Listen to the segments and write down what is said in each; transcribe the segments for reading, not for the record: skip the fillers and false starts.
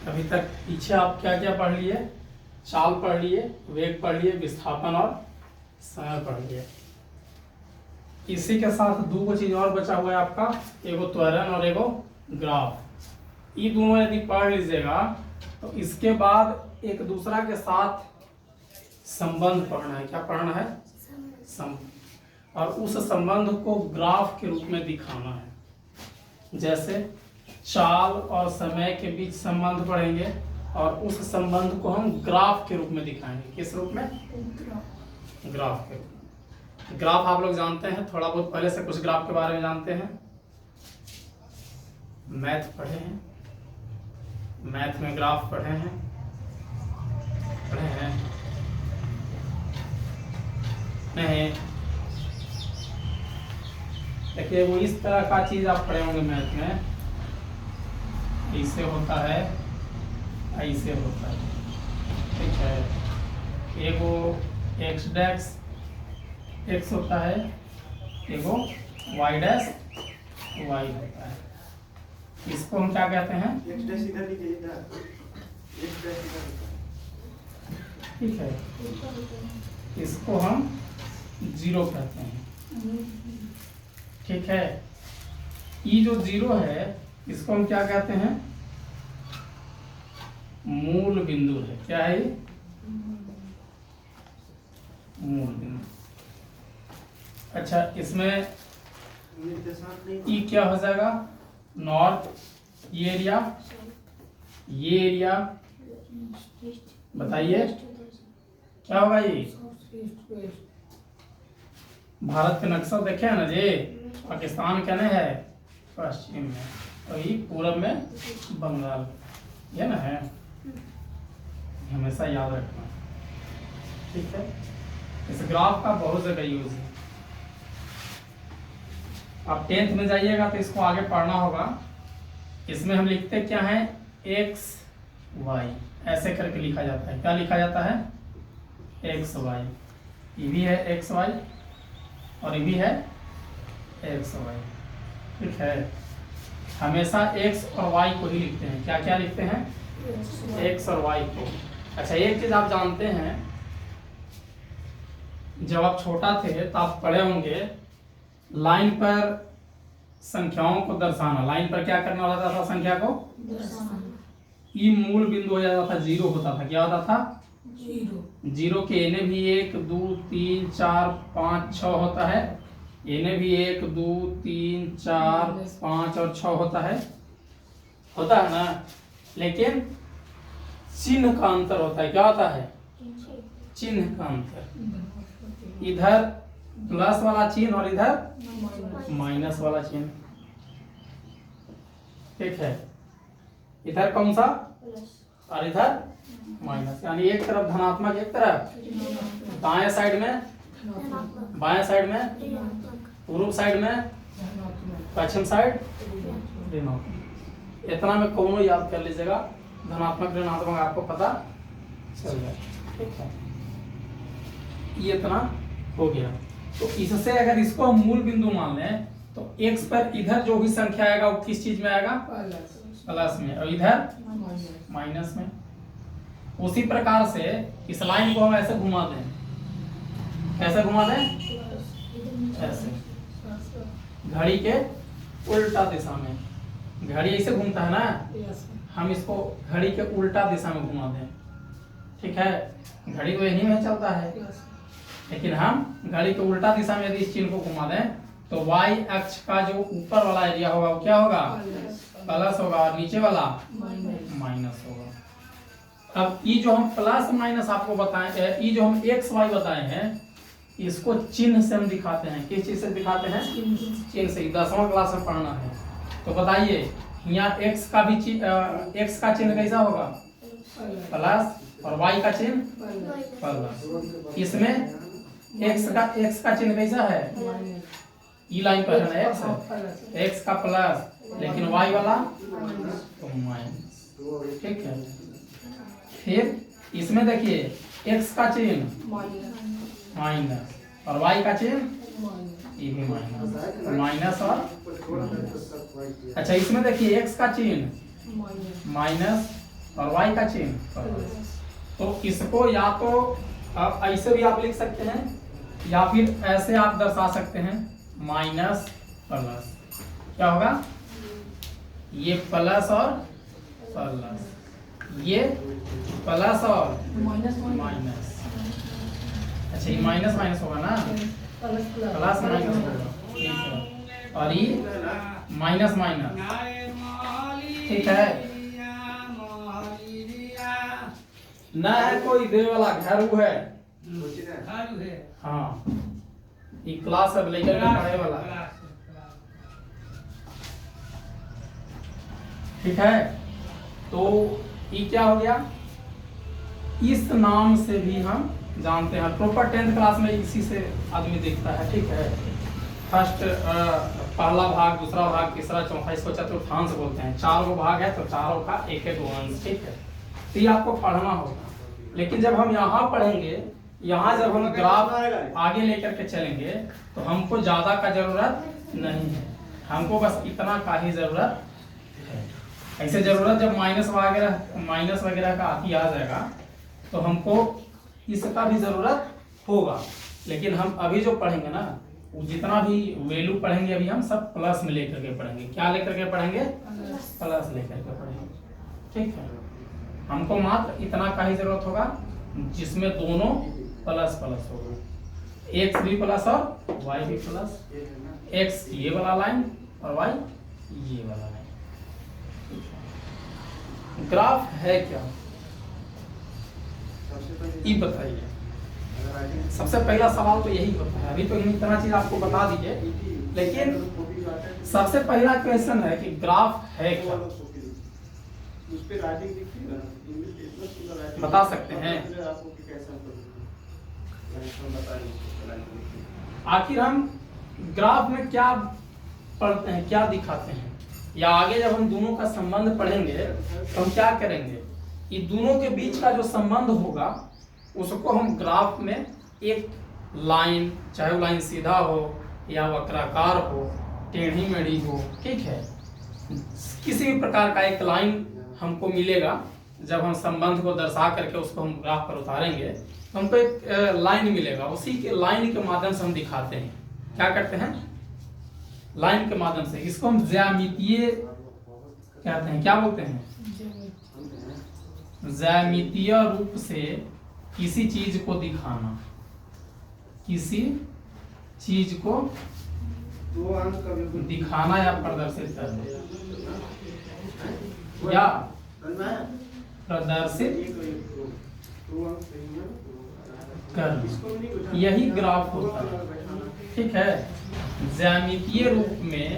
अभी तक पीछे आप क्या क्या पढ़ लिए? चाल पढ़ लिए, वेग पढ़ लिए, विस्थापन और समय पढ़ लिए। इसी के साथ दो को चीज और बचा हुआ है आपका, एगो त्वरण और एगो ग्राफ। ये दोनों यदि पढ़ लीजिएगा तो इसके बाद एक दूसरा के साथ संबंध पढ़ना है। क्या पढ़ना है? संबंध। और उस संबंध को ग्राफ के रूप में दिखाना है। जैसे चाल और समय के बीच संबंध पढ़ेंगे और उस संबंध को हम ग्राफ के रूप में दिखाएंगे। किस रूप में? ग्राफ के रूप में। ग्राफ आप लोग जानते हैं, थोड़ा बहुत पहले से कुछ ग्राफ के बारे में जानते हैं। मैथ पढ़े हैं, मैथ में ग्राफ पढ़े हैं, नहीं? देखिए वो इस तरह का चीज आप पढ़े होंगे मैथ में, ऐसे होता है, ऐसे होता है, ठीक है। एगो एक्स डैश एक्स होता है, एगो वाई डैश वाई होता है। इसको हम क्या कहते हैं? एक्स डैश इधर लीजिए, इधर एक्स डैश इधर, ठीक है। इसको हम जीरो कहते हैं, ठीक है। ये जो जीरो है इसको हम क्या कहते हैं? मूल बिंदु है। क्या है ये? मूल बिंदु। अच्छा, इसमें ई क्या हो जाएगा? नॉर्थ। ये एरिया, ये एरिया बताइए क्या होगा? ये भारत का नक्शा देखे है ना जी, पाकिस्तान क्या नहीं है? पश्चिम में, और ये पूरब में बंगाल, ये ना है, हमेशा याद रखना, ठीक है। इस ग्राफ का बहुत जगह यूज है। आप 10th में जाइएगा तो इसको आगे पढ़ना होगा। इसमें हम लिखते क्या है? एक्स वाई, ऐसे करके लिखा जाता है। क्या लिखा जाता है? X Y. ये भी है एक्स वाई और ये भी है एक्स वाई, ठीक है। हमेशा एक्स और वाई को ही लिखते हैं। क्या क्या लिखते हैं? एक्स और वाई को। अच्छा, एक चीज आप जानते हैं, जब आप छोटा थे तो आप पढ़े होंगे लाइन पर संख्याओं को दर्शाना। लाइन पर क्या करना होता था? संख्या को दर्शाना। ये मूल बिंदु हो जाता था, जीरो होता था। क्या होता था? जीरो। जीरो के एने भी 1 2 3 4 5 6 होता है, एने भी 1 2 3 4 5 और 6 होता है ना। लेकिन चिन्ह का अंतर होता है। क्या होता है? चिन्ह का अंतर। इधर प्लस वाला चिन्ह और इधर माइनस वाला चिन्ह, ठीक है। इधर कौन सा? और इधर माइनस, यानी एक तरफ धनात्मक, एक तरफ दाएं साइड में, बाएं साइड में, पूर्व साइड में, पश्चिम साइड ऋणात्मक। इतना में कौनों याद कर लीजिएगा, धनात्मक ऋणात्मक आपको पता चल जाए, ठीक है। ये इतना हो गया। तो इससे अगर इसको हम मूल बिंदु मान लें तो x पर इधर जो भी संख्या आएगा वो किस चीज में आएगा? प्लस में, और इधर माइनस में। उसी प्रकार से इस लाइन को हम ऐसे घुमा दें। कैसे घुमा दें? ऐसे, घड़ी के उल्टा दिशा में। घड़ी ऐसे घूमता है ना, हम इसको घड़ी के उल्टा दिशा में घुमा दें, ठीक है। घड़ी तो यहीं में चलता है, लेकिन हम घड़ी के उल्टा दिशा में यदि इस चिन्ह को घुमा दें तो y अक्ष का जो ऊपर वाला एरिया होगा वो क्या होगा? प्लस होगा, और नीचे वाला माइनस होगा। अब ये जो हम प्लस माइनस आपको बताएं, ये जो हम एक्स वाई बताए हैं, इसको चिन्ह से हम दिखाते हैं। किस चीज से दिखाते हैं? चिन्ह से। 10वां क्लास में पढ़ना है तो बताइए, यहाँ एक्स का भी एक्स का चिन्ह कैसा होगा? प्लस, और वाई का चिन्ह प्लस। इसमें एक्स का चिन्ह कैसा है? ई लाइन पर है ना, एक्स का प्लस, लेकिन वाई वाला तो माइनस, ठीक है। फिर इसमें देखिए एक्स का चिन्ह माइनस और वाई का चिन्ह ये भी माइनस और। अच्छा, इसमें देखिए एक्स का चिन्ह माइनस और y का चिन्ह प्लस। तो इसको या तो अब ऐसे भी आप लिख सकते हैं या फिर ऐसे आप दर्शा सकते हैं माइनस प्लस। क्या होगा? ये प्लस और प्लस, ये प्लस और माइनस। अच्छा, ये माइनस माइनस होगा ना, प्लस माइनस होगा, ठीक है। और ये माइनस माइनस, ठीक है। न है कोई दे वाला घर है, हाँ, ये क्लास अब लेकर के पढ़े वाला है, ठीक है। तो ये क्या हो गया? इस नाम से भी हम जानते हैं, प्रॉपर 10th क्लास में इसी से आदमी देखता है, ठीक है। फर्स्ट पहला भाग, दूसरा भाग, तीसरा, चौथा, इसको चतुर्थांश बोलते हैं। 4 भाग है तो चारों का एक एक अंश, ठीक है। तो ये आपको पढ़ना होगा। लेकिन जब हम यहाँ पढ़ेंगे, यहाँ जब हम ग्राफ आगे लेकर के चलेंगे तो हमको ज्यादा का जरूरत नहीं है, हमको बस इतना का ही जरूरत है। ऐसे जरूरत जब माइनस वगैरह का आती आ जाएगा तो हमको इसका भी जरूरत होगा। लेकिन हम अभी जो पढ़ेंगे ना, वो जितना भी वैल्यू पढ़ेंगे अभी हम सब प्लस में लेकर के पढ़ेंगे। क्या लेकर के पढ़ेंगे? प्लस लेकर के पढ़ेंगे, ठीक है। हमको मात्र इतना का ही जरूरत होगा जिसमें दोनों प्लस प्लस होगा, एक्स भी प्लस और वाई भी प्लस। एक्स ये वाला लाइन और वाई ये वाला लाइन। ग्राफ है क्या, ये बताइए। सबसे पहला सवाल तो यही होता है। अभी तो इतना चीज आपको बता दीजिए, लेकिन सबसे पहला क्वेश्चन है कि ग्राफ है क्या, बता सकते हैं? आखिर हम ग्राफ में क्या पढ़ते हैं, क्या दिखाते हैं, या आगे जब हम दोनों का संबंध पढ़ेंगे तो हम क्या करेंगे? ये दोनों के बीच का जो संबंध होगा उसको हम ग्राफ में एक लाइन, चाहे वो लाइन सीधा हो या वक्राकार हो, टेढ़ी मेढ़ी हो, ठीक है, किसी भी प्रकार का एक लाइन हमको मिलेगा। जब हम संबंध को दर्शा करके उसको हम ग्राफ पर उतारेंगे तो हमको एक लाइन मिलेगा, उसी के लाइन के माध्यम से हम दिखाते हैं। क्या करते हैं? लाइन के माध्यम से। इसको हम ज्यामितीय कहते हैं। क्या बोलते हैं? ज्यामितीय रूप से किसी चीज को दिखाना, किसी चीज को दिखाना या प्रदर्शित करना, या प्रदर्शित करना, यही ग्राफ होता है, ठीक है। ज्यामितीय रूप में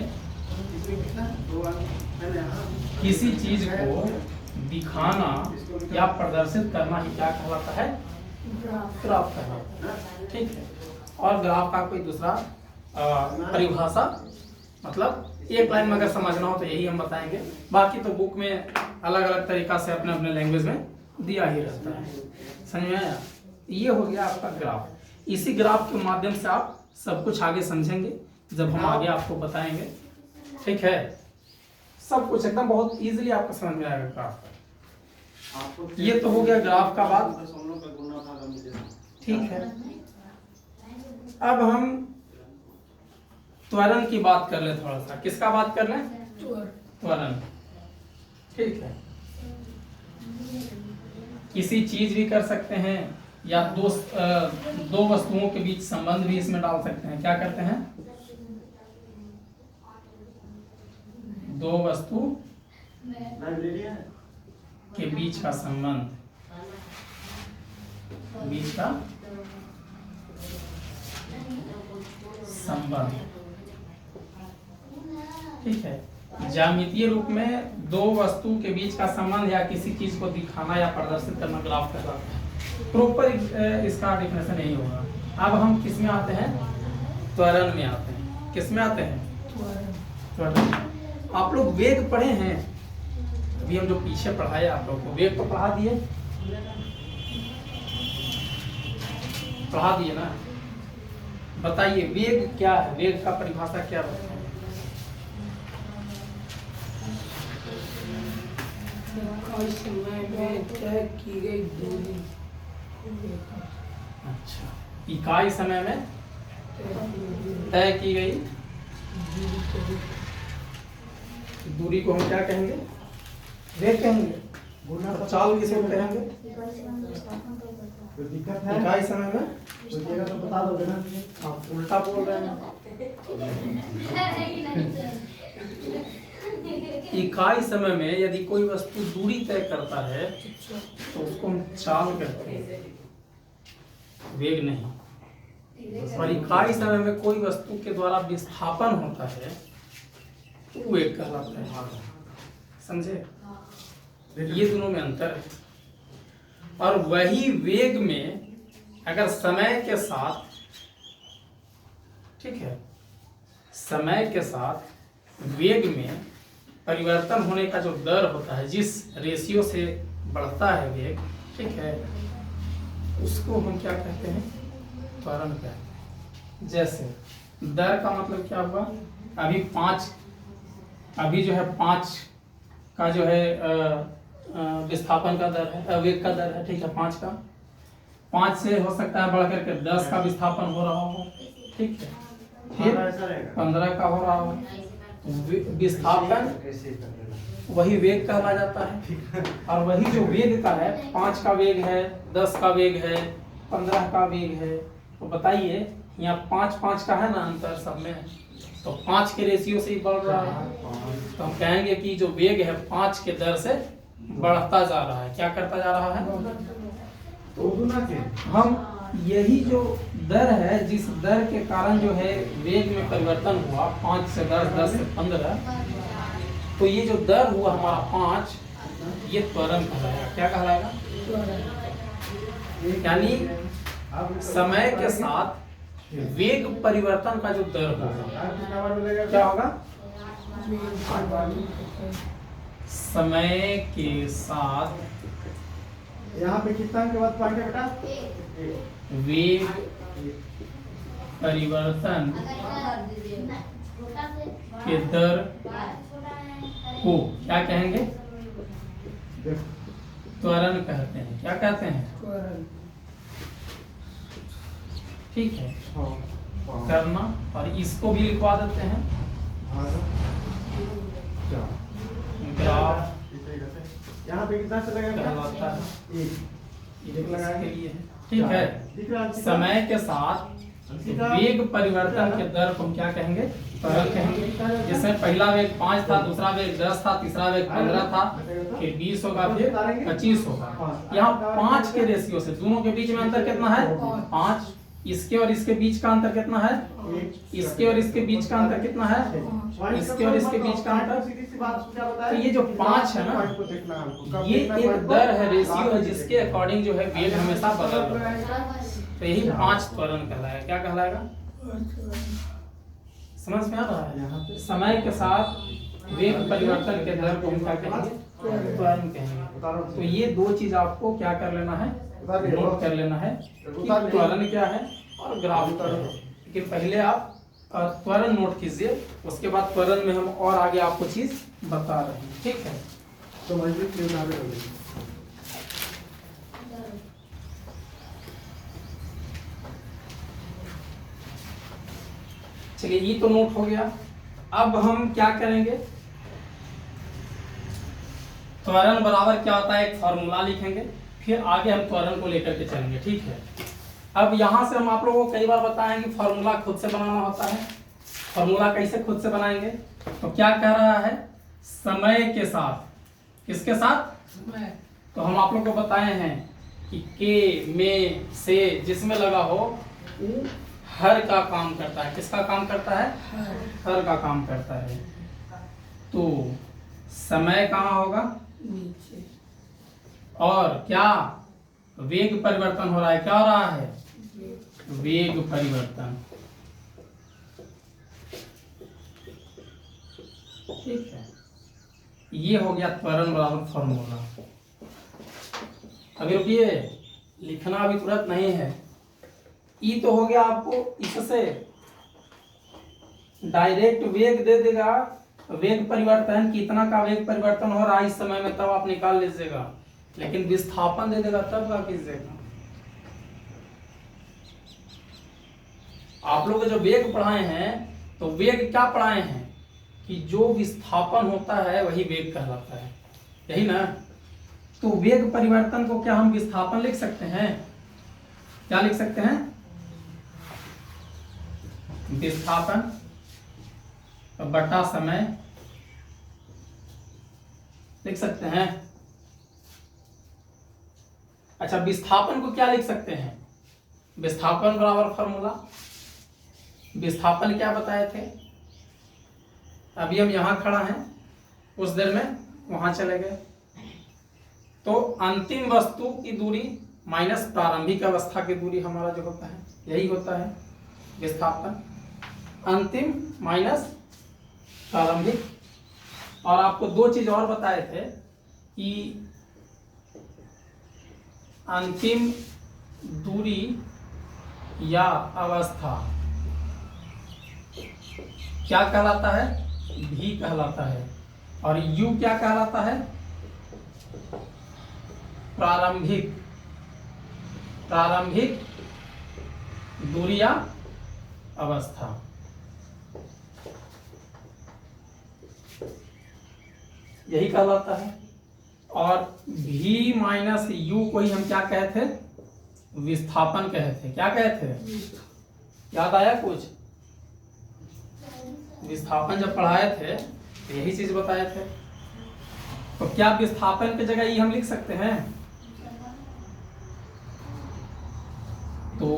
किसी चीज को दिखाना या प्रदर्शित करना ही क्या कहलाता है? ग्राफ कहलाता है, ठीक है। और ग्राफ का कोई दूसरा परिभाषा, मतलब एक लाइन में अगर समझना हो तो यही हम बताएंगे। बाकी तो बुक में अलग अलग तरीका से अपने अपने लैंग्वेज में दिया ही रहता है। समझ में आया? ये हो गया आपका ग्राफ। इसी ग्राफ के माध्यम से आप सब कुछ आगे समझेंगे जब हम आगे आपको बताएंगे, ठीक है। सब कुछ एकदम बहुत इजीली आपको समझ में आएगा ग्राफ का। ये तो हो गया ग्राफ का बात, ठीक है। अब हम त्वरण की बात कर ले थोड़ा सा। किसका बात कर लें? त्वरण, ठीक है। किसी चीज भी कर सकते हैं या दो वस्तुओं के बीच संबंध भी इसमें डाल सकते हैं। क्या करते हैं? दो वस्तु के बीच का संबंध, बीच का संबंध, ठीक है। ज्यामितीय रूप में दो वस्तु के बीच का संबंध या किसी चीज को दिखाना या प्रदर्शित करना ग्राफ कहलाता है। प्रॉपर इसका डेफिनेशन यही होगा। अब हम किस में आते हैं? त्वरण में आते हैं। किस में आते हैं? त्वरण। आप लोग वेग पढ़े हैं? अभी हम जो पीछे पढ़ाए आप लोग को वेग तो पढ़ा दिए ना। बताइए वेग क्या है? वेग का परिभाषा क्या होता है? इकाई समय में तय की गई दूरी अच्छा, इकाई समय में तय की गई दूरी को हम क्या कहेंगे? वेग कहेंगे। और चाल किसे कहेंगे? इकाई समय में। तो बता दोगे ना? आप उल्टा बोल रहे हैं। इकाई समय में यदि कोई वस्तु दूरी तय करता है तो उसको हम चाल कहते हैं, वेग नहीं। और इकाई समय में कोई वस्तु के द्वारा विस्थापन होता है तो वेग कहलाता है। समझे? ये दोनों में अंतर है। और वही वेग में अगर समय के साथ, ठीक है, समय के साथ वेग में परिवर्तन होने का जो दर होता है, जिस रेशियो से बढ़ता है वेग, ठीक है, उसको हम क्या कहते हैं? त्वरण कहते हैं। जैसे दर का मतलब क्या हुआ? अभी जो है 5 का जो है विस्थापन का दर है, वेग का दर है, ठीक है, 5 का। 5 से हो सकता है बढ़ करके 10 का विस्थापन हो रहा हो, ठीक है, फिर 15 का हो रहा हो। विस्थापन वही वेग कहला जाता है। और वही जो वेग का है, 5 का वेग है, 10 का वेग है, 15 का वेग है, तो बताइए यहाँ 5-5 का है ना अंतर सब में, तो 5 के रेशियो से ही बढ़ रहा है। तो हम कहेंगे कि जो वेग है 5 के दर से बढ़ता जा रहा है। क्या करता जा रहा है? तो हम यही जो दर है, जिस दर के कारण जो है वेग में परिवर्तन हुआ 5 से 10, 10 से 15, तो ये जो दर हुआ हमारा 5, ये त्वरण कहलाएगा। क्या कहलाएगा? यानी समय के साथ वेग परिवर्तन का जो दर होगा, क्या होगा? समय के साथ यहाँ पे कितना के बाद पॉइंट है बेटा? वेग परिवर्तन के दर को क्या कहेंगे? त्वरण कहते हैं। क्या कहते हैं? ठीक है, करना। और इसको भी लिखवा देते हैं, ग्राफ यहाँ पे कितना चलेगा? कहलाता है। एक के लिए है, ठीक है। समय के साथ वेग परिवर्तन के दर को हम क्या कहेंगे? त्वरण कहेंगे। जैसे पहला वेग 5 था, दूसरा वेग 10 था, तीसरा वेग 15 था, फिर 20 होगा, फिर 25 होगा। यहाँ 5 के रेशियो से दोनों के बीच में अंतर कितना है? 5। इसके और इसके बीच का अंतर कितना है? इसके और इसके बीच का अंतर कितना है? इसके और इसके बीच का अंतर। तो ये जो 5 है ना, ये एक दर है, रेशियो है, जिसके अकॉर्डिंग जो है वेग हमेशा बदल रहा है। तो यही 5 त्वरण कहलाएगा। क्या कहलाएगा? समझ में आ रहा है? समय के साथ वेग परिवर्तन के दर को हम क्या कहेंगे? त्वरण कहेंगे। तो ये दो चीज आपको क्या कर लेना है? नोट कर लेना है कि त्वरण क्या है और ग्राफ क्या है। लेकिन पहले आप त्वरण नोट कीजिए, उसके बाद त्वरण में हम और आगे आपको चीज बता रहे हैं, ठीक है? तो मजबूत क्यों ना रहे? चलिए, ये तो नोट हो गया। अब हम क्या करेंगे? त्वरण बराबर क्या होता है, एक फॉर्मूला लिखेंगे, फिर आगे हम त्वरण को लेकर के चलेंगे, ठीक है? अब यहाँ से हम आप लोगों को कई बार बताएं कि फॉर्मूला खुद से बनाना होता है। फॉर्मूला कैसे खुद से बनाएंगे? तो क्या कह रहा है? समय के साथ। किसके साथ? समय। तो हम आप लोग को बताए हैं कि के, में, से जिसमें लगा हो वो हर का काम करता है। किसका काम करता है? हर का काम करता है। तो समय कहाँ होगा? नीचे। और क्या वेग परिवर्तन हो रहा है? क्या हो रहा है? वेग परिवर्तन, ठीक है। ये हो गया त्वरण बराबर फॉर्मूला। अभी रुकिए, लिखना अभी तुरंत नहीं है। ई तो हो गया आपको, इससे डायरेक्ट वेग दे देगा वेग परिवर्तन कितना का वेग परिवर्तन हो रहा है इस समय में, तब आप निकाल लीजिएगा। लेकिन विस्थापन दे देगा तब क्या कीजिएगा। आप लोग जो वेग पढ़ाए हैं तो वेग क्या पढ़ाए हैं कि जो विस्थापन होता है वही वेग कहलाता है, यही ना। तो वेग परिवर्तन को क्या हम विस्थापन लिख सकते हैं? क्या लिख सकते हैं? विस्थापन बटा समय लिख सकते हैं। अच्छा, विस्थापन को क्या लिख सकते हैं? विस्थापन बराबर फॉर्मूला, विस्थापन क्या बताए थे? अभी हम यहां खड़ा हैं, उस देर में वहां चले गए। तो अंतिम वस्तु की दूरी माइनस प्रारंभिक अवस्था की दूरी हमारा जो होता है यही होता है विस्थापन। अंतिम माइनस प्रारंभिक। और आपको दो चीज और बताए थे कि अंतिम दूरी या अवस्था क्या कहलाता है? भी कहलाता है। और यू क्या कहलाता है? प्रारंभिक दूरी या अवस्था। यही कहलाता है। और v माइनस यू को ही हम क्या कहे थे? विस्थापन कहे थे। क्या कहे थे? याद आया कुछ? विस्थापन जब पढ़ाए थे तो यही चीज बताए थे। तो क्या विस्थापन की जगह ये हम लिख सकते हैं? तो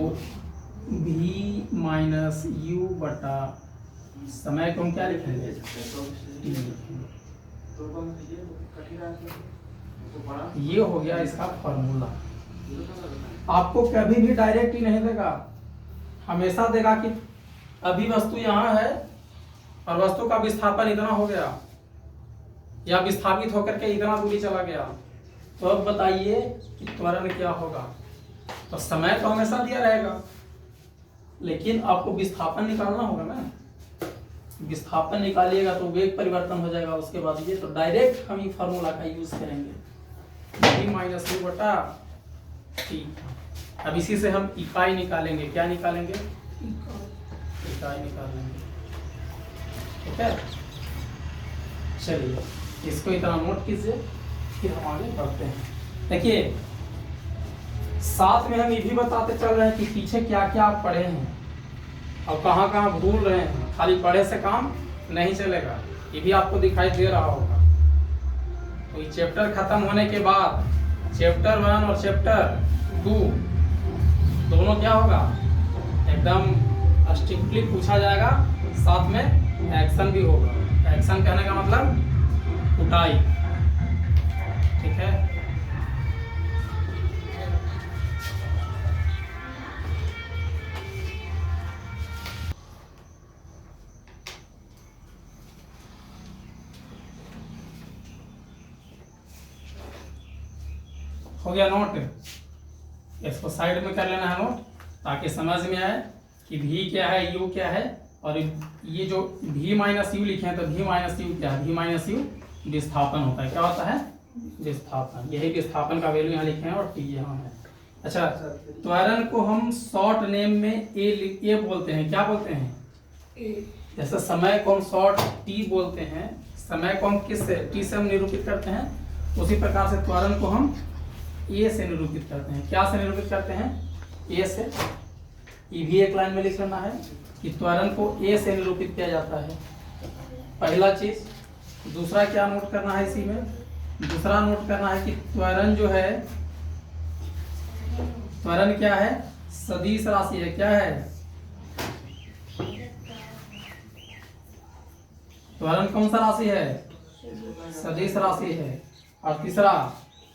v माइनस यू बटा समय को हम क्या लिखेंगे? t लिखेंगे। ये हो गया इसका फॉर्मूला। आपको कभी भी डायरेक्ट ही नहीं देगा, हमेशा देगा कि अभी वस्तु यहाँ है और वस्तु का विस्थापन इतना हो गया या विस्थापित होकर के इतना दूरी चला गया, तो अब बताइए कि त्वरण क्या होगा। तो समय तो हमेशा दिया रहेगा, लेकिन आपको विस्थापन निकालना होगा ना। विस्थापन निकालिएगा तो वेग परिवर्तन हो जाएगा उसके बाद। ये तो डायरेक्ट हम ये फार्मूला का यूज करेंगे, v माइनस यू बटा t। अब इसी से हम इकाई निकालेंगे। क्या निकालेंगे? इकाई निकालेंगे। ठीक है, चलिए इसको इतना नोट कीजिए, फिर हम आगे बढ़ते हैं। देखिए, साथ में हम ये भी बताते चल रहे हैं कि पीछे क्या क्या आप पढ़े हैं और कहाँ कहाँ भूल रहे हैं। खाली पढ़े से काम नहीं चलेगा, ये भी आपको दिखाई दे रहा होगा। तो ये चैप्टर खत्म होने के बाद चैप्टर 1 और चैप्टर 2 दोनों क्या होगा? एकदम स्ट्रिक्टली पूछा जाएगा, साथ में एक्शन भी होगा। एक्शन कहने का मतलब कुटाई। ठीक है, हो गया नोट। इसको साइड में कर लेना है नोट, ताकि समझ में आए कि v क्या है, u क्या है। और ये जो v माइनस यू लिखे हैं तो v माइनस यू क्या है? v माइनस यू विस्थापन होता है। क्या होता है? विस्थापन। यही विस्थापन का वैल्यू यहाँ लिखे हैं और t यहाँ है। अच्छा, त्वरण को हम शॉर्ट नेम में a बोलते हैं। क्या बोलते हैं? जैसे समय को हम शॉर्ट t बोलते हैं, समय को हम किस से? t से हम निरूपित करते हैं। उसी प्रकार से त्वरण को हम ए से निरूपित करते हैं। क्या से निरूपित करते हैं? ए से। ये भी एक लाइन में लिख लेना है कि त्वरण को ए से निरूपित किया जाता है, पहला चीज। दूसरा क्या नोट करना है इसी में? दूसरा नोट करना है कि त्वरण जो है, त्वरण क्या है? सदिश राशि है। क्या है? त्वरण कौन सा राशि है? सदिश राशि है। और तीसरा,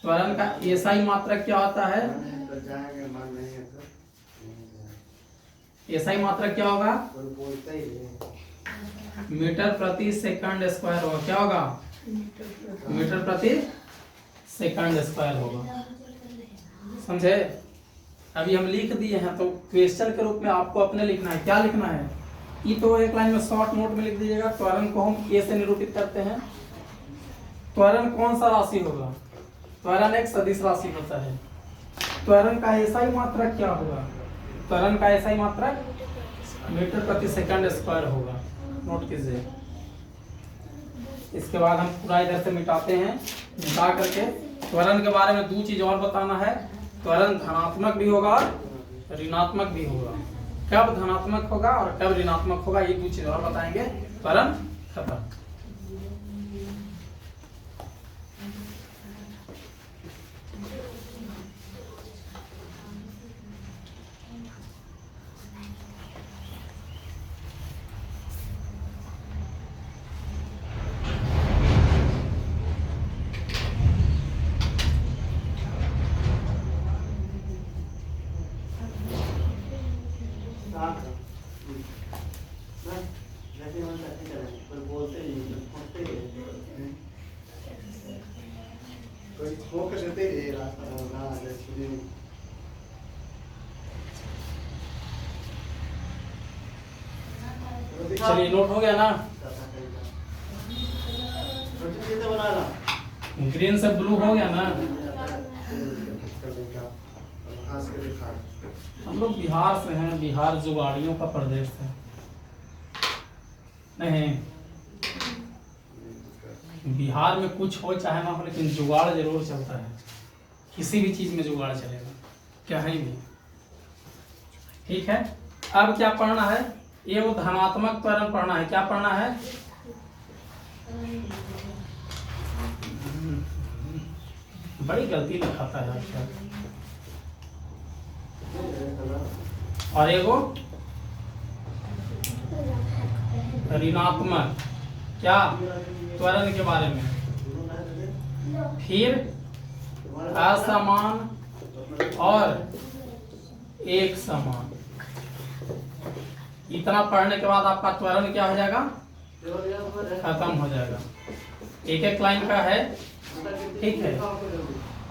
त्वरण का एसआई मात्रक क्या होता है? एसआई मात्रक क्या होगा? मीटर प्रति सेकंड स्क्वायर होगा। क्या होगा? मीटर प्रति सेकंड स्क्वायर होगा। समझे? अभी हम लिख दिए हैं, तो क्वेश्चन के रूप में आपको अपने लिखना है। क्या लिखना है? ये तो एक लाइन में शॉर्ट नोट में लिख दीजिएगा। त्वरण को हम ए से निरूपित करते हैं। त्वरण कौन सा राशि होगा? त्वरण एक सदिश राशि होता है। त्वरण का एसआई मात्रक क्या होगा? त्वरण का एसआई मात्रक मीटर प्रति सेकंड स्क्वायर होगा। नोट कीजिए। इसके बाद हम पूरा इधर से मिटाते हैं। मिटा करके त्वरण के बारे में दो चीज और बताना है। त्वरण धनात्मक भी होगा और ऋणात्मक भी होगा। कब धनात्मक होगा और कब ऋणात्मक होगा, ये दो चीज और बताएंगे। त्वरण खत्म। कोई फोकस देते ही रास्ता होगा जैसे चलिए नोट हो गया ना? ग्रीन से ब्लू हो गया ना? हम लोग बिहार से हैं। बिहार जुगाड़ियों का प्रदेश है। नहीं, बिहार में कुछ हो चाहे ना हो, लेकिन जुगाड़ जरूर चलता है। किसी भी चीज में जुगाड़ चलेगा, कहीं भी। ठीक है, अब क्या पढ़ना है? ये वो धनात्मक त्वरण पढ़ना है। क्या पढ़ना है? बड़ी गलती लिखाता है आजकल। और एगो ऋणात्मक, क्या? त्वरण के बारे में। फिर असमान और एक समान। इतना पढ़ने के बाद आपका त्वरण क्या हो जाएगा? खत्म हो जाएगा। एक एक लाइन का है, ठीक है।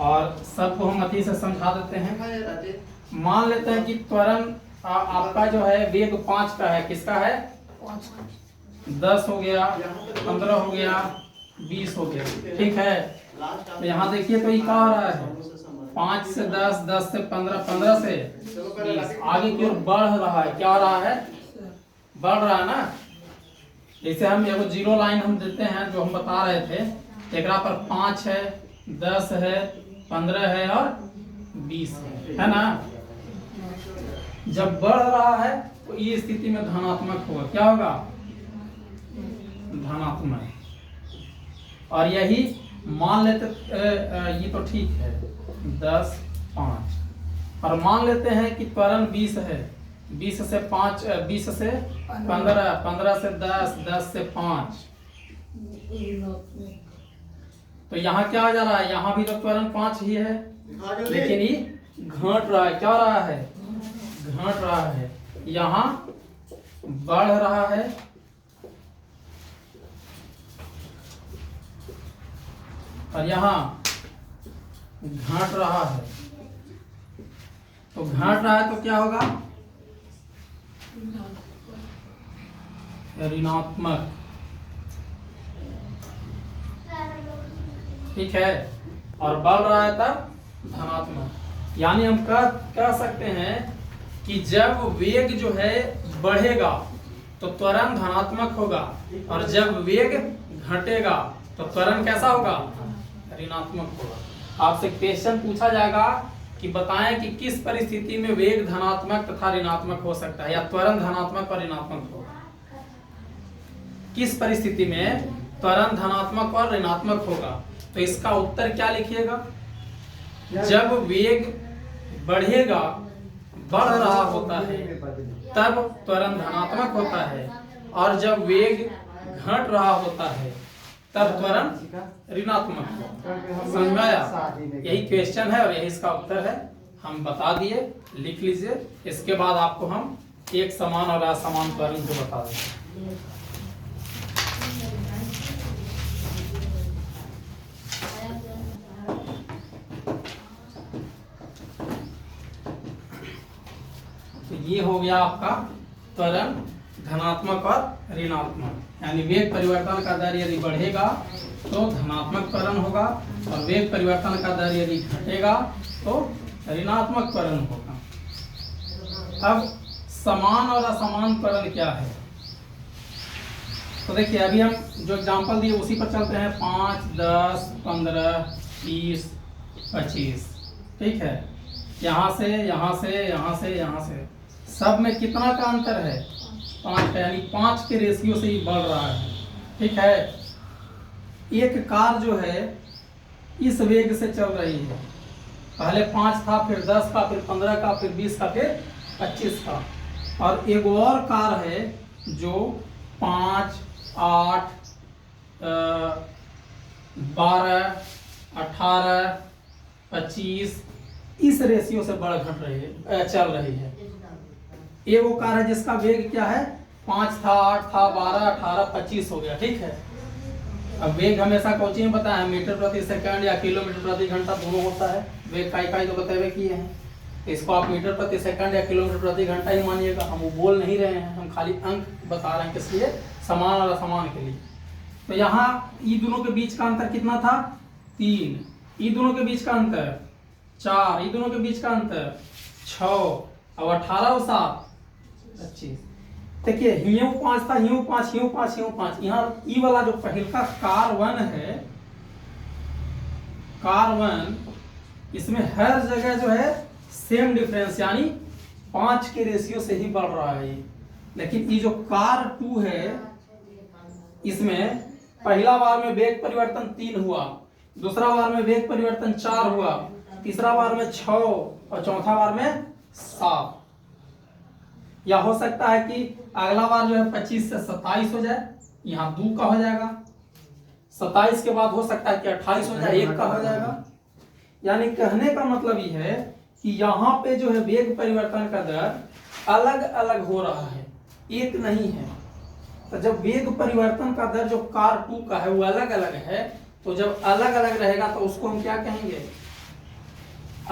और सबको हम अति से समझा देते हैं। मान लेते हैं कि त्वरण आपका जो है वेग 5 का है। किसका है? 10 हो गया, 15 हो गया, 20 हो गया, ठीक है। तो यहाँ देखिए तो ये क्या हो रहा है? 5 से 10, 10 से 15, 15 से 20, आगे की ओर बढ़ रहा है। क्या हो रहा है? बढ़ रहा है ना। जैसे हम एगो जीरो लाइन हम देते हैं, जो हम बता रहे थे। एक पर 5 है, 10 है, 15 है और 20 है ना। जब बढ़ रहा है तो ये स्थिति में धनात्मक होगा। क्या होगा? धनात्मक। और यही मान लेते, ये तो ठीक है, 10, 5। और मान लेते हैं कि त्वरण 20 है। 20 से 5, 20 से 15, 15 से 10, 10 से 5। तो यहाँ क्या आ जा रहा है? यहाँ भी तो त्वरण 5 ही है, लेकिन ये घट रहा है। क्या हो रहा है? घट रहा है। यहाँ बढ़ रहा है और यहाँ घट रहा है। तो घट रहा है तो क्या होगा? ऋणात्मक, ठीक है। और बढ़ रहा है तब धनात्मक। यानी हम कह सकते हैं कि जब वेग जो है बढ़ेगा तो त्वरण धनात्मक होगा, और जब वेग घटेगा तो त्वरण कैसा होगा? ऋणात्मक होगा। आपसे क्वेश्चन पूछा जाएगा कि बताएं कि किस परिस्थिति में वेग धनात्मक तथा ऋणात्मक हो सकता है, या त्वरण धनात्मक और ऋणात्मक होगा। किस परिस्थिति में त्वरण धनात्मक और ऋणात्मक होगा? तो इसका उत्तर क्या लिखिएगा? जब वेग बढ़ेगा, बढ़ रहा होता है, तब त्वरण धनात्मक होता है, और जब वेग घट रहा होता है तब त्वरण ऋणात्मक होता है। समझ में आया? यही क्वेश्चन है और यही इसका उत्तर है। हम बता दिए, लिख लीजिए। इसके बाद आपको हम एक समान और असमान त्वरण को बता देंगे। तो ये हो गया आपका त्वरण धनात्मक और ऋणात्मक, यानी वेग परिवर्तन का दर यदि बढ़ेगा तो धनात्मक त्वरण होगा और वेग परिवर्तन का दर यदि घटेगा तो ऋणात्मक त्वरण होगा। अब समान और असमान त्वरण क्या है, तो देखिए अभी हम जो एग्जांपल दिए उसी पर चलते हैं। 5, 10, 15, 20, 25, ठीक है। यहाँ से यहाँ से यहाँ से यहाँ से सब में कितना का अंतर है, 5 का, यानी 5 के रेशियो से ही बढ़ रहा है, ठीक है। एक कार जो है इस वेग से चल रही है, पहले 5 था, फिर 10 का, फिर 15 का, फिर 20 का, फिर 25 का। और एक और कार है जो 5, 8, 12, 18, 25 इस रेशियो से बढ़ घट रही है, चल रही है। ये वो कार है जिसका वेग क्या है, 5 था, 8 था, 12, 18, 25 हो गया, ठीक है। अब वेग हमेशा कोचिंग में पता है मीटर प्रति सेकंड या किलोमीटर प्रति घंटा दोनों होता है। वेग का इकाई तो बताए किए हैं, इसको आप मीटर प्रति सेकंड या किलोमीटर प्रति घंटा ही मानिएगा। हम वो बोल नहीं रहे हैं, हम खाली अंक बता रहे हैं, किस लिए, समान और असमान के लिए। तो यहाँ ई दोनों के बीच का अंतर कितना था, 3, ई दोनों के बीच का अंतर 4, ई दोनों के बीच का अंतर 6, अब 18 और 7 25। देखिए ह्यू 5 था, ह्यू 5, ह्यू 5, ह्यू 5। यहाँ ई वाला जो पहले का कार 1 है, कार 1 इसमें हर जगह जो है सेम डिफरेंस, यानी 5 के रेशियो से ही बढ़ रहा है। लेकिन ये जो कार 2 है इसमें पहला बार में वेग परिवर्तन 3 हुआ, दूसरा बार में वेग परिवर्तन 4 हुआ, तीसरा बार में 6 और चौथा बार में 7। या हो सकता है कि अगला बार जो है 25 से 27 हो जाए, यहाँ 2 का हो जाएगा, 27 के बाद हो सकता है कि 28 हो जाए, 1 का हो जाएगा। यानी कहने का मतलब ये है कि यहाँ पे जो है वेग परिवर्तन का दर अलग अलग हो रहा है, एक नहीं है। तो जब वेग परिवर्तन का दर जो कार 2 का है वो अलग अलग है, तो जब अलग अलग रहेगा तो उसको हम क्या कहेंगे,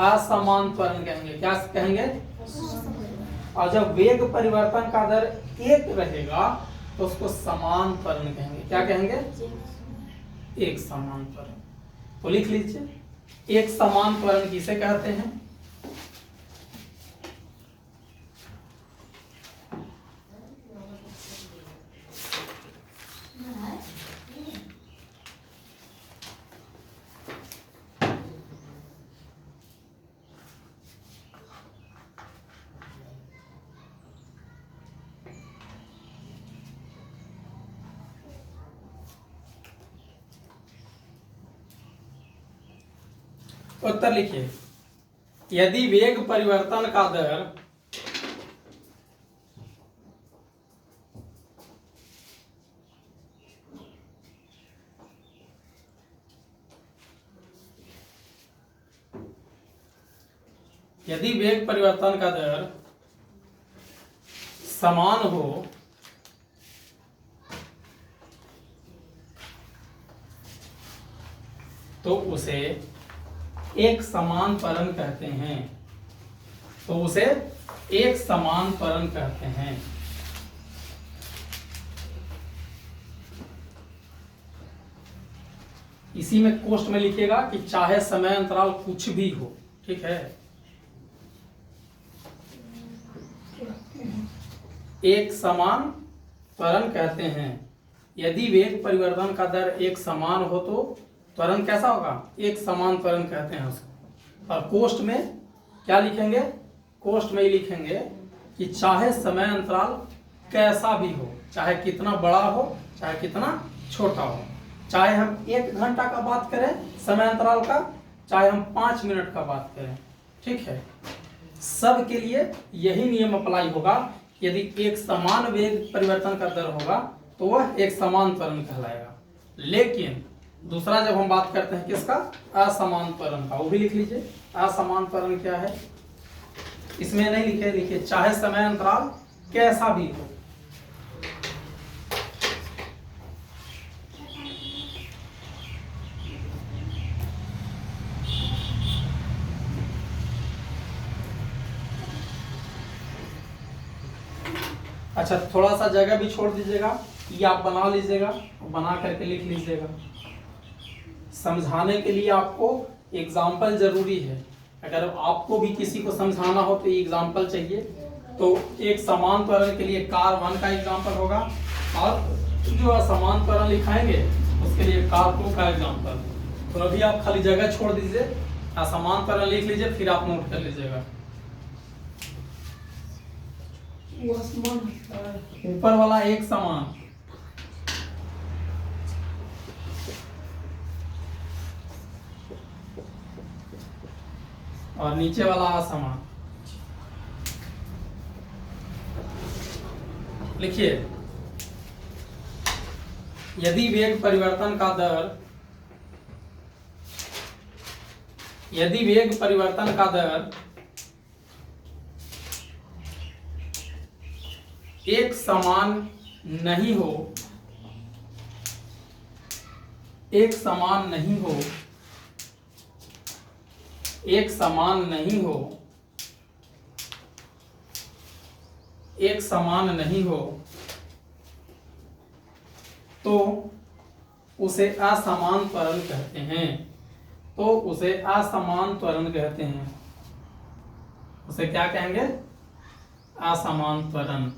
असमान त्वरण कहेंगे। क्या कहेंगे, और जब वेग परिवर्तन का दर एक रहेगा तो उसको समान त्वरण कहेंगे। क्या कहेंगे, एक समान त्वरण। तो लिख लीजिए, एक समान त्वरण किसे कहते हैं, उत्तर लिखिए। यदि वेग परिवर्तन का दर समान हो तो उसे एक समान त्वरण कहते हैं, तो उसे एक समान त्वरण कहते हैं। इसी में कोष्ठ में लिखिएगा कि चाहे समय अंतराल कुछ भी हो, ठीक है। एक समान त्वरण कहते हैं। यदि वेग परिवर्तन का दर एक समान हो तो त्वरण कैसा होगा, एक समान त्वरण कहते हैं उसको। और कोष्ठ में क्या लिखेंगे, कोष्ठ में ही लिखेंगे कि चाहे समय अंतराल कैसा भी हो, चाहे कितना बड़ा हो चाहे कितना छोटा हो, चाहे हम 1 घंटा का बात करें समय अंतराल का, चाहे हम 5 मिनट का बात करें, ठीक है। सब के लिए यही नियम अप्लाई होगा। यदि एक समान वेग परिवर्तन का दर होगा तो वह एक समान त्वरण कहलाएगा। लेकिन दूसरा जब हम बात करते हैं किसका, असमान त्वरण का, वो भी लिख लीजिए। असमान त्वरण क्या है, इसमें नहीं लिखे, लिखिए चाहे समय अंतराल कैसा भी हो। अच्छा, थोड़ा सा जगह भी छोड़ दीजिएगा, ये आप बना लीजिएगा, बना करके लिख लीजिएगा। समझाने के लिए आपको एग्जाम्पल जरूरी है। अगर आपको भी किसी को समझाना हो तो एग्जाम्पल चाहिए। तो एक समान त्वरण के लिए कार 1 का एग्जाम्पल होगा, और जो असमान त्वरण लिखाएंगे उसके लिए कार 2 का एग्जाम्पल। तो अभी आप खाली जगह छोड़ दीजिए, असमान त्वरण लिख लीजिए, फिर आप नोट कर लीजिएगा। वो आसमान होता है। ऊपर वाला एक समान, और नीचे वाला असमान। लिखिए, यदि वेग परिवर्तन का दर एक समान नहीं हो, एक समान नहीं हो, एक समान नहीं हो, एक समान नहीं हो, तो उसे असमान त्वरण कहते हैं। तो उसे असमान त्वरण कहते हैं। उसे क्या कहेंगे? असमान त्वरण।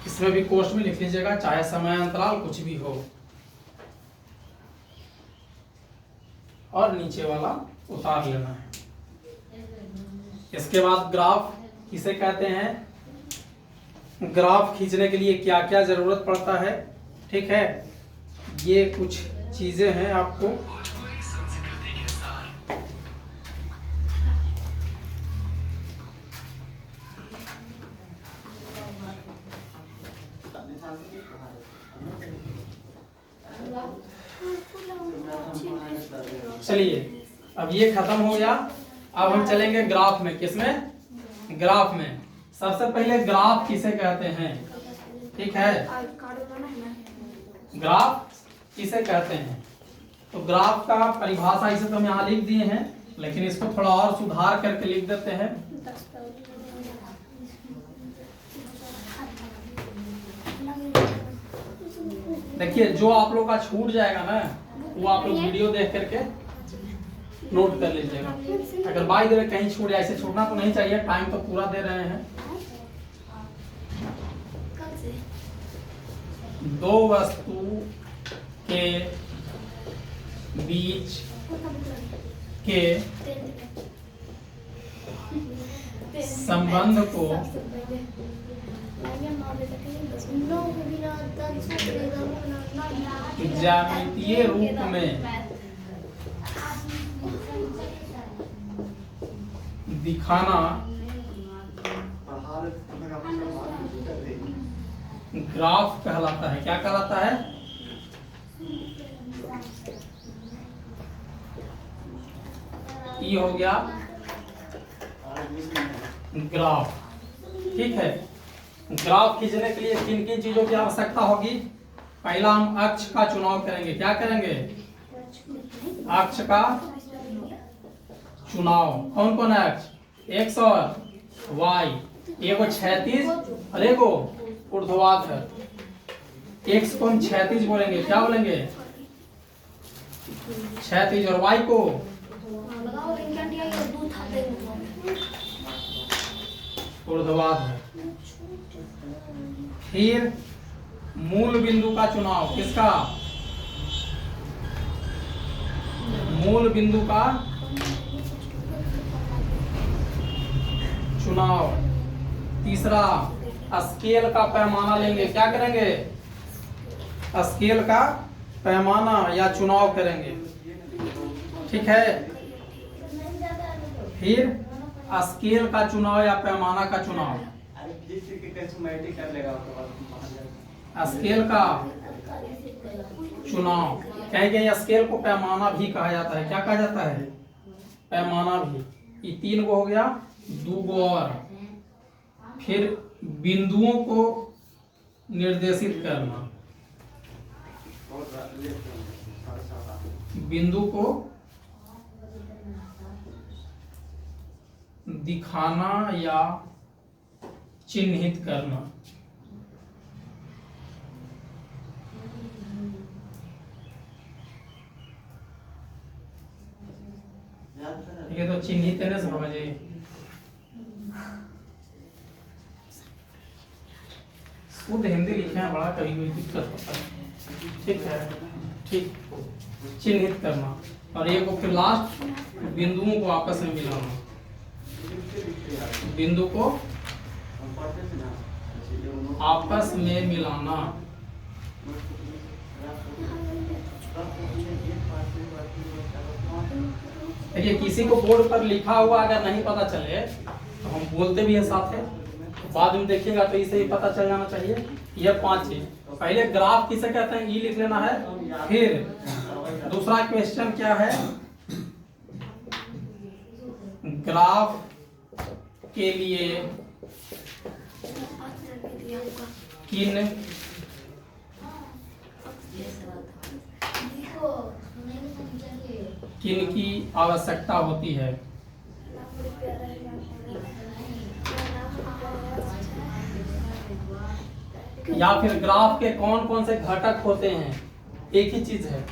इसमें भी कोष्ठ में लिख लीजिएगा, चाहे समय अंतराल कुछ भी हो। और नीचे वाला उतार लेना है। इसके बाद ग्राफ किसे कहते हैं? ग्राफ खींचने के लिए क्या क्या जरूरत पड़ता है, ठीक है, ये कुछ चीजें हैं आपको। चलिए, अब ये खत्म हो गया। अब हम चलेंगे ग्राफ में। किसमें? ग्राफ में। सबसे पहले ग्राफ किसे कहते हैं, ठीक है? ग्राफ किसे कहते हैं? तो ग्राफ का परिभाषा इसे तो हम यहाँ लिख दिए हैं, लेकिन इसको थोड़ा और सुधार करके लिख देते हैं। देखिए, जो आप लोग का छूट जाएगा ना, वो आप लोग वीडियो देख करके नोट कर लीजिएगा। अगर बाय द वे कहीं छूट जाए, ऐसे छूटना तो नहीं चाहिए, टाइम तो पूरा दे रहे हैं। दो वस्तु के बीच के संबंध को ज्यामितीय रूप में दिखाना ग्राफ कहलाता है। क्या कहलाता है? ये हो गया ग्राफ, ठीक है। ग्राफ खींचने के लिए किन किन चीजों की आवश्यकता होगी? पहला, हम अक्ष का चुनाव करेंगे। क्या करेंगे? अक्ष का चुनाव। कौन कौन है अक्ष? एक्स और वाई। एगो क्षैतिज और एगो ऊर्ध्वाधर है। एक्स को हम क्षैतिज बोलेंगे। क्या बोलेंगे? क्षैतिज। और वाई को ऊर्ध्वाधर। फिर मूल बिंदु का चुनाव। किसका? मूल बिंदु का चुनाव। तीसरा, स्केल का पैमाना लेंगे। क्या करेंगे? स्केल का पैमाना या चुनाव करेंगे, ठीक है। फिर स्केल का चुनाव या पैमाना का चुनाव। स्केल का चुनाव। कहेंगे स्केल को पैमाना भी कहा जाता है। क्या कहा जाता है? पैमाना भी। ये 3 गो हो गया, 2 गो और। फिर बिंदुओं को निर्देशित करना, बिंदु को दिखाना या चिन्हित करना। ये तो चिन्हित है ना समझे। शुद्ध हिंदी लिखना है बड़ा कभी कोई दिक्कत होता है। ठीक है, ठीक। चिन्हित करना और ये को फिर लास्ट बिंदुओं को आपस में मिलाना, बिंदु को आपस में मिलाना। देखिए किसी को बोर्ड पर लिखा हुआ अगर नहीं पता चले तो हम बोलते भी हैं साथ है, तो बाद में देखिएगा तो इसे ही पता चल जाना चाहिए। यह 5 चीज। पहले ग्राफ किसे कहते हैं, ई लिख लेना है। फिर दूसरा क्वेश्चन क्या है, ग्राफ के लिए किन किन की आवश्यकता होती है। या फिर ग्राफ के कौन कौन से घटक होते हैं। एक ही चीज है,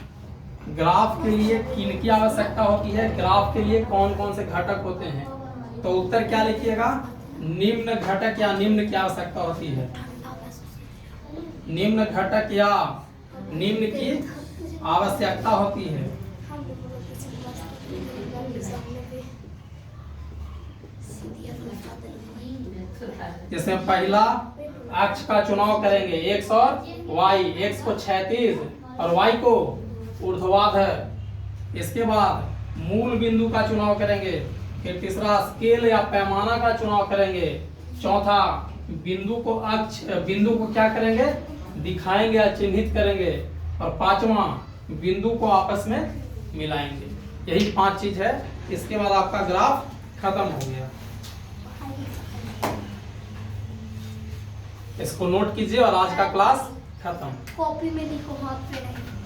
ग्राफ के लिए किन की आवश्यकता होती है, ग्राफ के लिए कौन कौन से घटक होते हैं। तो उत्तर क्या लिखिएगा, निम्न घटक या निम्न की आवश्यकता होती है। निम्न घटक या निम्न की आवश्यकता होती है। जिसमें पहला अक्ष का चुनाव करेंगे, एक्स और वाई। एक्स को क्षैतिज और वाई को ऊर्ध्वाधर। इसके बाद मूल बिंदु का चुनाव करेंगे। फिर तीसरा स्केल या पैमाना का चुनाव करेंगे। चौथा बिंदु को क्या करेंगे, दिखाएंगे या चिन्हित करेंगे। और पांचवा बिंदु को आपस में मिलाएंगे। यही 5 चीज है। इसके बाद आपका ग्राफ खत्म हो गया। इसको नोट कीजिए और आज का क्लास खत्म। कॉपी में लिखो, हाथ पे नहीं।